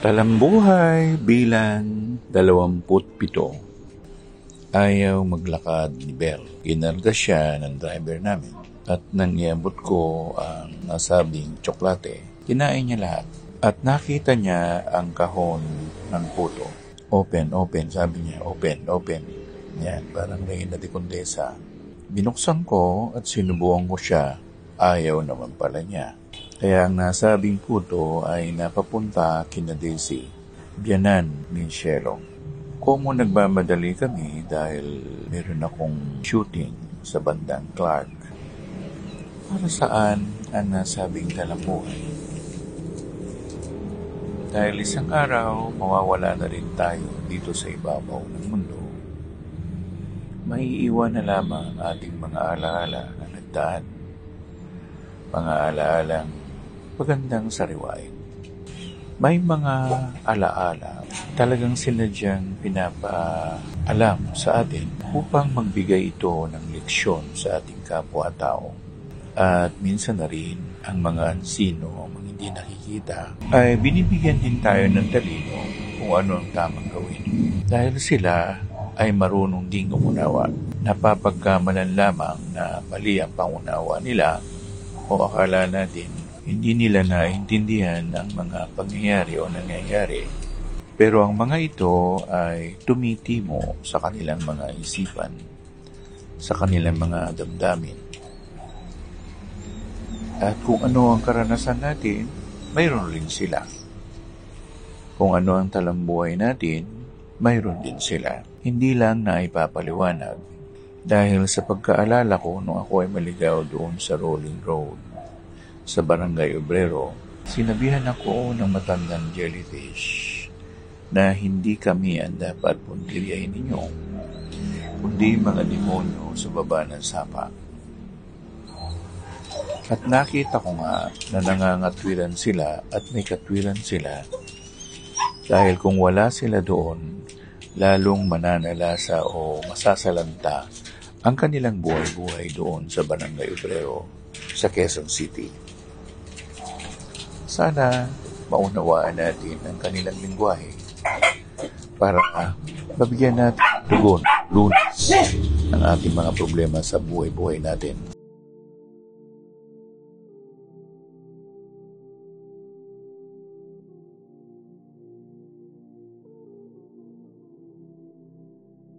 Talambuhay bilang 27. Ayaw maglakad ni Bell. Ginarga siya ng driver namin at nang iabot ko ang nasabing tsokolate, kinain niya lahat. At nakita niya ang kahon ng puto. Open, sabi niya. Open. Yan, parang Reyna de Condesa. Binuksan ko at sinubukan ko siya. Ayaw naman pala niya. Kaya ang nasabing puto ay napapunta kina Daisy, biyanan ni Shelo. Kung nagmamadali kami dahil meron akong shooting sa bandang Clark. Para saan ang nasabing talambuhay? Dahil isang araw, mawawala na rin tayo dito sa ibabaw ng mundo. Maiiwan na lamang ating mga alaala na nagdaan. Mga alaalang magandang sariwain. May mga alaala talagang sinadyang pinapaalam sa atin upang magbigay ito ng leksyon sa ating kapwa-tao. At minsan na rin ang mga ansino, mga hindi nakikita, ay binibigyan din tayo ng talino kung ano ang tamang gawin. Dahil sila ay marunong ding umunawa. Napapagkamalan lamang na mali ang pangunawa nila o akala natin hindi nila naintindihan ang mga pangyayari o nangyayari. Pero ang mga ito ay tumitimo sa kanilang mga isipan, sa kanilang mga damdamin. At kung ano ang karanasan natin, mayroon rin sila. Kung ano ang talambuhay natin, mayroon din sila. Hindi lang na ipapaliwanag. Dahil sa pagkaalala ko nung ako ay maligaw doon sa Rolling Road, sa Barangay Obrero, sinabihan ako ng matandang jellyfish na hindi kami ang dapat puntiryahin ninyo, kundi mga demonyo sa baba ng sapa. At nakita ko nga na nangangatwiran sila at may katwiran sila dahil kung wala sila doon, lalong mananalasa o masasalanta ang kanilang buhay-buhay doon sa Barangay Obrero sa Quezon City. Sana maunawaan natin ang kanilang lingwahe para mabigyan natin tugon, lunas ang ating mga problema sa buhay-buhay natin.